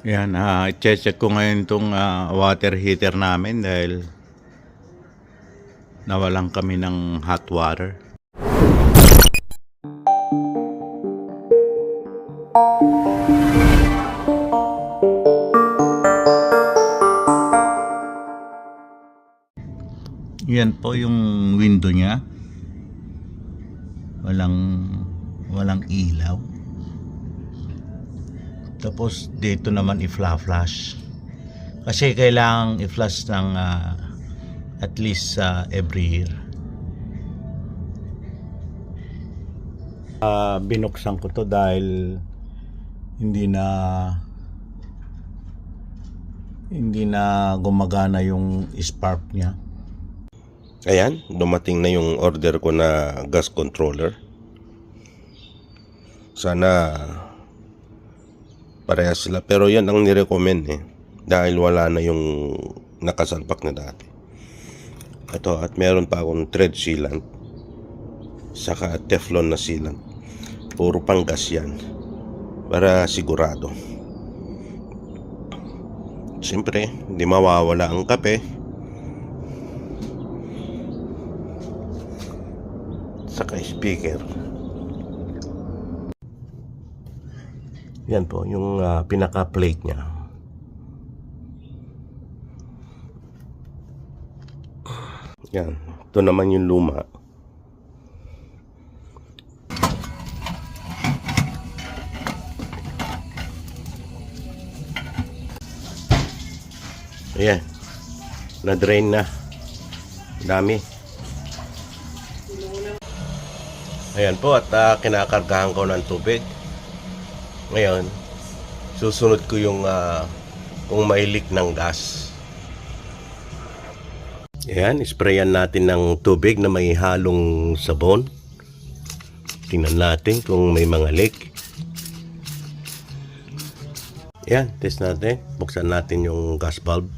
Yan, i-check ko ngayon itong water heater namin dahil nawalan kami ng hot water. Yan po yung window niya. Walang ilaw. Tapos dito naman i-flash. Kasi kailangang i-flash ng at least every year. Binuksan ko to dahil hindi na gumagana yung spark niya. Ayan, dumating na yung order ko na gas controller. Sana parehas sila, pero yan ang nirecommend dahil wala na yung nakasalpak na dati. Ito, at meron pa akong thread sealant saka teflon na sealant. Puro pang gas yan para sigurado. Siyempre, hindi mawawala ang kape saka speaker. Yan po yung pinaka plate niya. Yan, ito naman yung luma. Ayan, na-drain na. Dami. Ayan po, at kinakargahan ko ng tubig. Ngayon, susunod ko yung kung may leak ng gas. Ayan, sprayan natin ng tubig na may halong sabon. Tingnan natin kung may mga leak. Ayan, test natin. Buksan natin yung gas valve.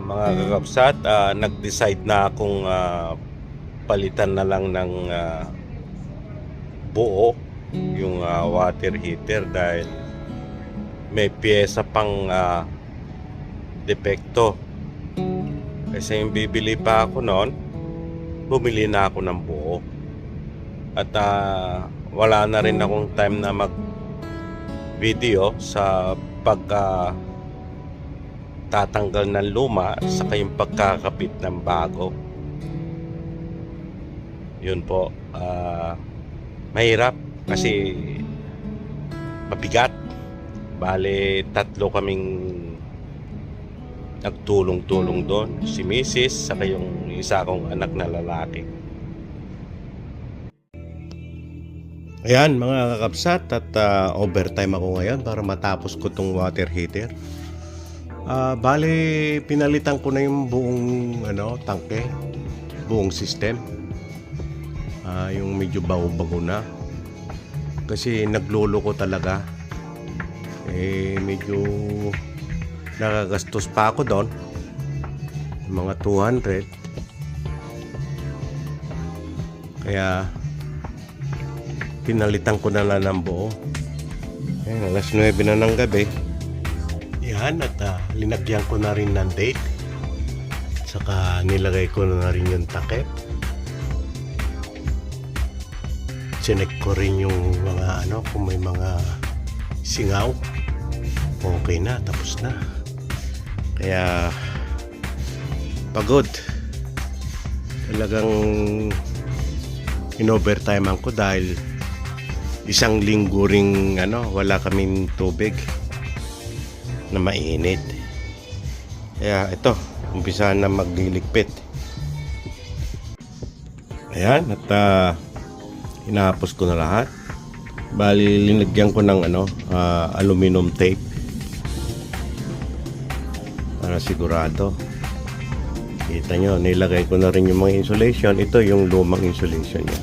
Mga kakabsat, nag-decide na akong palitan na lang ng buo yung water heater dahil may piyesa pang depekto. Kasi yung bibili pa ako noon, bumili na ako ng buo. At wala na rin akong time na mag video sa tatanggal ng luma saka yung pagkakapit ng bago. Yun po, mahirap kasi mabigat. Bale, 3 kaming nagtulong-tulong doon, si Mrs. saka yung isa kong anak na lalaki. Ayan mga kakabsat, at overtime ako ngayon para matapos ko tong water heater. Bale, pinalitan ko na yung buong tangke, buong system. Yung medyo bago-bago na. Kasi naglolo ko talaga. Medyo nakagastos pa ako doon. Mga 200. Kaya pinalitan ko na lang ng buo. Ayan, alas 9 na ng gabi. Yan, at linagyan ko na rin ng date. Saka nilagay ko na rin yung takip. Chinek ko rin yung mga kung may mga singaw. Okay na, tapos na. Kaya pagod. Talagang in-overtime ko dahil isang linggo ring wala kaming tubig na mainit. Kaya ito, umpisa na magliligpit. Ayan, at inahapos ko na lahat. Bali, linagyan ko ng aluminum tape para sigurado. Kita nyo, nilagay ko na rin yung mga insulation. Ito yung lumang insulation niya.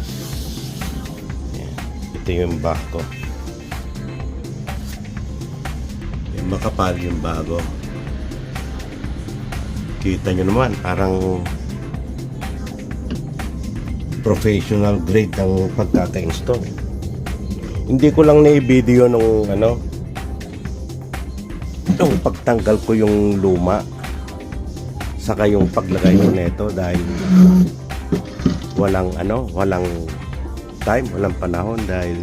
Ayan. Ito yung bago. Makapal yung bago. Kita nyo naman, parang professional grade ang pagkaka-install. Hindi ko lang na-video nung nung pagtanggal ko yung luma saka yung paglagay ko nito dahil walang time, walang panahon dahil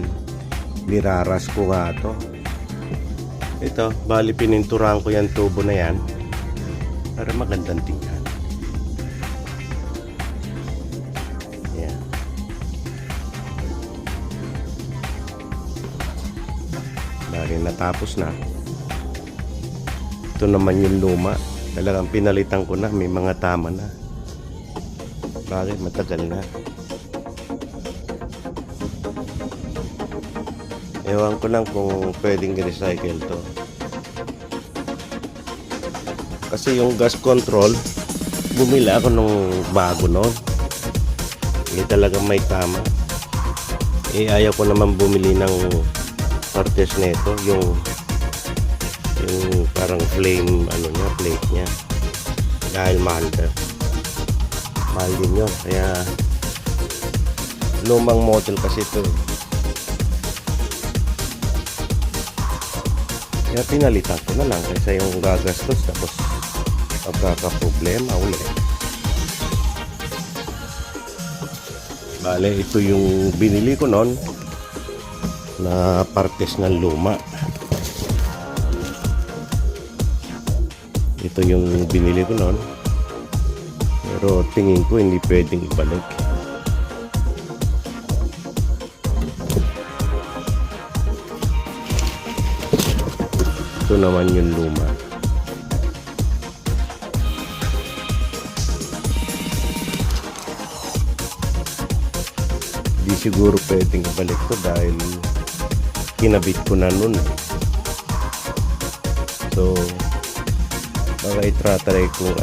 niraras ko nga to. Ito, bali pininturahan ko yung tubo na yan para magandang tingnan. Yan. Bali natapos na. Ito naman yung luma. Talagang pinalitan ko na, may mga tama na. Bakit? Matagal na. Ewan ko lang kung pwedeng i-recycle to. Kasi yung gas control, bumili ako nung bago noon. Hindi talaga may tama. Ayaw ko naman bumili ng partes nito, yung parang flame plate niya. Dahil mahal din yun. Kaya lumang model kasi ito. Kaya pinalitan ko na lang kaysa yung gagastos tapos magkakaproblema ulit. Bale, ito yung binili ko noon na partes ng luma. Ito yung binili ko noon. Pero tingin ko hindi pwedeng ibalik. Ito naman yung luma. Di siguro pwedeng ibalik to dahil kinabit ko na nun. So baka itratry kung